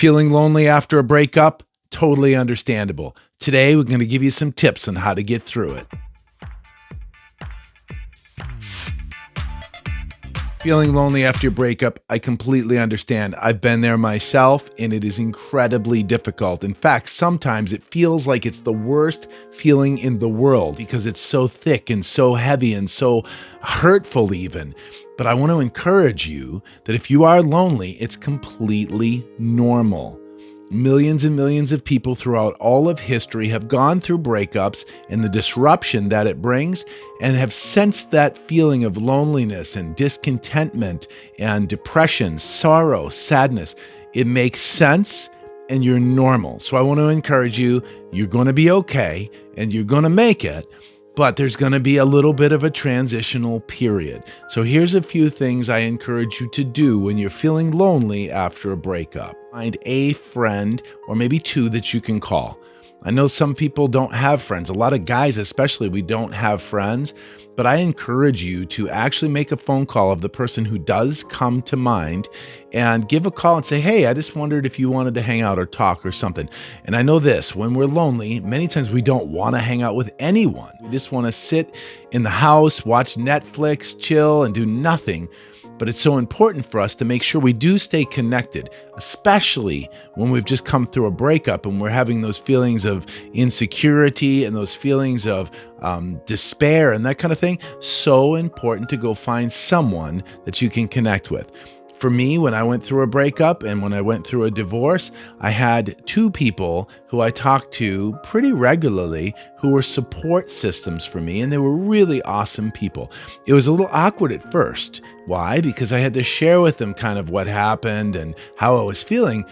Feeling lonely after a breakup? Totally understandable. Today, we're going to give you some tips on how to get through it. Feeling lonely after your breakup, I completely understand. I've been there myself, and it is incredibly difficult. In fact, sometimes it feels like it's the worst feeling in the world because it's so thick and so heavy and so hurtful even. But I want to encourage you that if you are lonely, it's completely normal. Millions and millions of people throughout all of history have gone through breakups and the disruption that it brings and have sensed that feeling of loneliness and discontentment and depression, sorrow, sadness. It makes sense and you're normal. So I want to encourage you, you're going to be okay and you're going to make it. But there's going to be a little bit of a transitional period. So here's a few things I encourage you to do when you're feeling lonely after a breakup. Find a friend or maybe two that you can call. I know some people don't have friends. A lot of guys especially, we don't have friends. But I encourage you to actually make a phone call of the person who does come to mind and give a call and say, hey, I just wondered if you wanted to hang out or talk or something. And I know this, when we're lonely, many times we don't want to hang out with anyone. We just want to sit in the house, watch Netflix, chill, and do nothing. But it's so important for us to make sure we do stay connected, especially when we've just come through a breakup and we're having those feelings of insecurity and those feelings of despair and that kind of thing. So important to go find someone that you can connect with. For me, when I went through a breakup and when I went through a divorce, I had two people who I talked to pretty regularly who were support systems for me, and they were really awesome people. It was a little awkward at first. Why? Because I had to share with them kind of what happened and how I was feeling.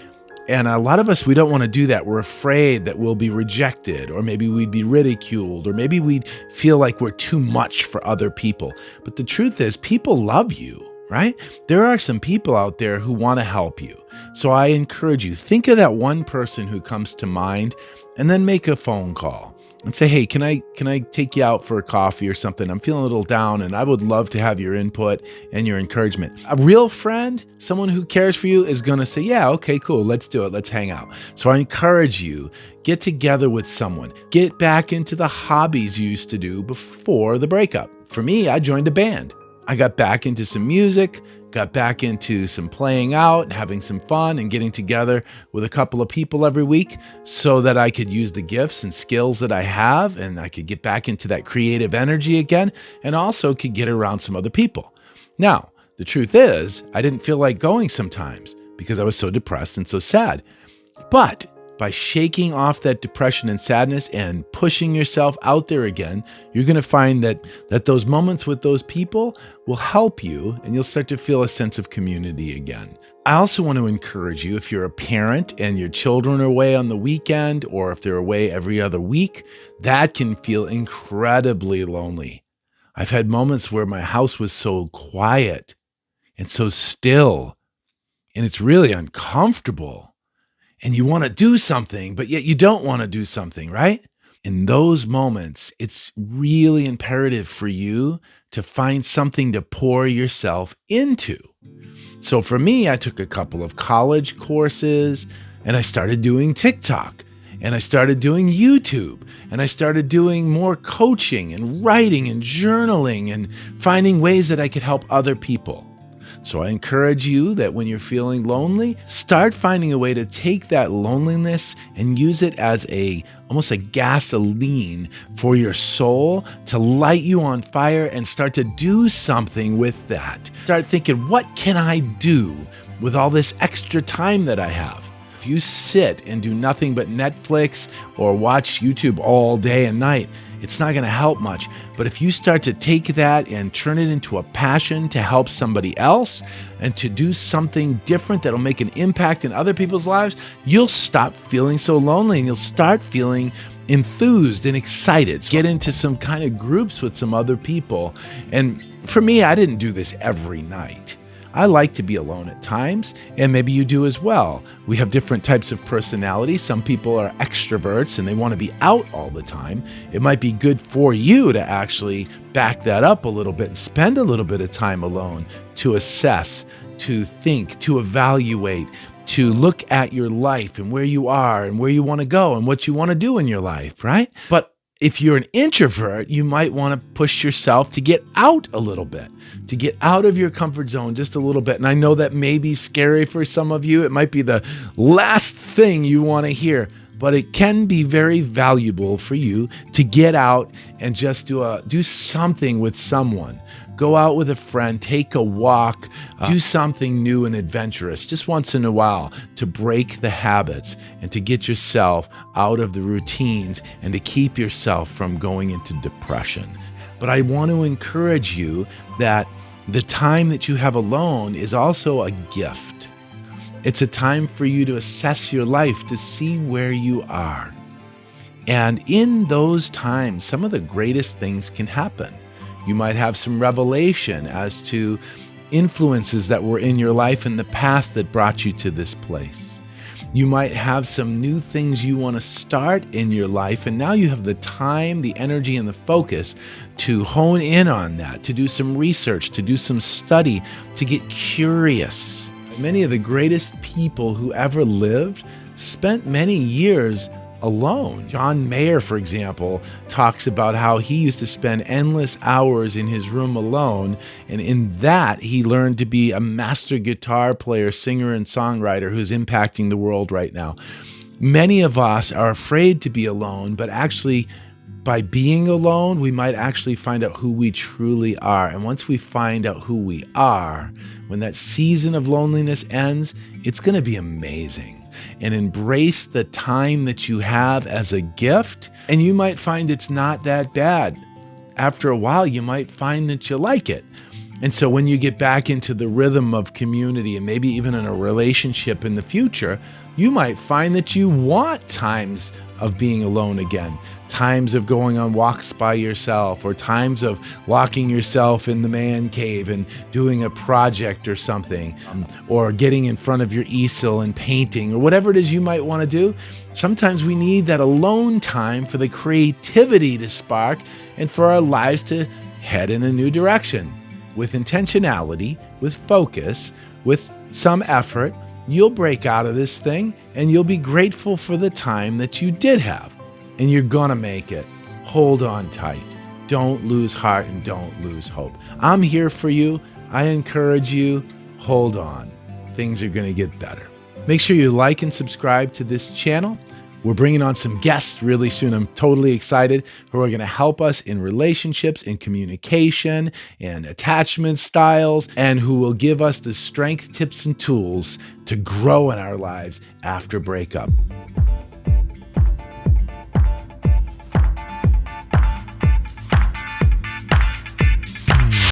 And a lot of us, we don't want to do that. We're afraid that we'll be rejected, or maybe we'd be ridiculed, or maybe we'd feel like we're too much for other people. But the truth is, people love you. Right? There are some people out there who want to help you. So I encourage you, think of that one person who comes to mind and then make a phone call and say, hey, can I take you out for a coffee or something? I'm feeling a little down and I would love to have your input and your encouragement. A real friend, someone who cares for you, is going to say, yeah, okay, cool. Let's do it. Let's hang out. So I encourage you, get together with someone, get back into the hobbies you used to do before the breakup. For me, I joined a band. I got back into some music, got back into some playing out, having some fun and getting together with a couple of people every week so that I could use the gifts and skills that I have and I could get back into that creative energy again and also could get around some other people. Now, the truth is, I didn't feel like going sometimes because I was so depressed and so sad. But by shaking off that depression and sadness and pushing yourself out there again, you're going to find that those moments with those people will help you and you'll start to feel a sense of community again. I also want to encourage you, if you're a parent and your children are away on the weekend or if they're away every other week, that can feel incredibly lonely. I've had moments where my house was so quiet and so still, and it's really uncomfortable. And you want to do something, but yet you don't want to do something, right? In those moments, it's really imperative for you to find something to pour yourself into. So for me, I took a couple of college courses and I started doing TikTok and I started doing YouTube and I started doing more coaching and writing and journaling and finding ways that I could help other people. So I encourage you that when you're feeling lonely, start finding a way to take that loneliness and use it as almost a gasoline for your soul to light you on fire and start to do something with that. Start thinking, what can I do with all this extra time that I have? If you sit and do nothing but Netflix or watch YouTube all day and night, it's not going to help much. But if you start to take that and turn it into a passion to help somebody else and to do something different that'll make an impact in other people's lives, you'll stop feeling so lonely and you'll start feeling enthused and excited. Get into some kind of groups with some other people. And for me, I didn't do this every night. I like to be alone at times, and maybe you do as well. We have different types of personalities. Some people are extroverts and they want to be out all the time. It might be good for you to actually back that up a little bit and spend a little bit of time alone to assess, to think, to evaluate, to look at your life and where you are and where you want to go and what you want to do in your life, right? But if you're an introvert, you might want to push yourself to get out a little bit, to get out of your comfort zone just a little bit. And I know that may be scary for some of you. It might be the last thing you want to hear, but it can be very valuable for you to get out and just do something with someone. Go out with a friend, take a walk, do something new and adventurous just once in a while to break the habits and to get yourself out of the routines and to keep yourself from going into depression. But I want to encourage you that the time that you have alone is also a gift. It's a time for you to assess your life, to see where you are. And in those times, some of the greatest things can happen. You might have some revelation as to influences that were in your life in the past that brought you to this place. You might have some new things you want to start in your life, and now you have the time, the energy, and the focus to hone in on that, to do some research, to do some study, to get curious. Many of the greatest people who ever lived spent many years alone. John Mayer, for example, talks about how he used to spend endless hours in his room alone, and in that he learned to be a master guitar player, singer, and songwriter who's impacting the world right now. Many of us are afraid to be alone, but actually by being alone, we might actually find out who we truly are. And once we find out who we are, when that season of loneliness ends, it's going to be amazing. And embrace the time that you have as a gift, and you might find it's not that bad. After a while, you might find that you like it. And so when you get back into the rhythm of community and maybe even in a relationship in the future, you might find that you want times of being alone again, times of going on walks by yourself, or times of locking yourself in the man cave and doing a project or something, or getting in front of your easel and painting, or whatever it is you might want to do. Sometimes we need that alone time for the creativity to spark and for our lives to head in a new direction. With intentionality, with focus, with some effort, you'll break out of this thing and you'll be grateful for the time that you did have. And you're gonna make it. Hold on tight. Don't lose heart and don't lose hope. I'm here for you. I encourage you. Hold on. Things are gonna get better. Make sure you like and subscribe to this channel. We're bringing on some guests really soon. I'm totally excited, who are going to help us in relationships, in communication, and attachment styles, and who will give us the strength, tips, and tools to grow in our lives after breakup.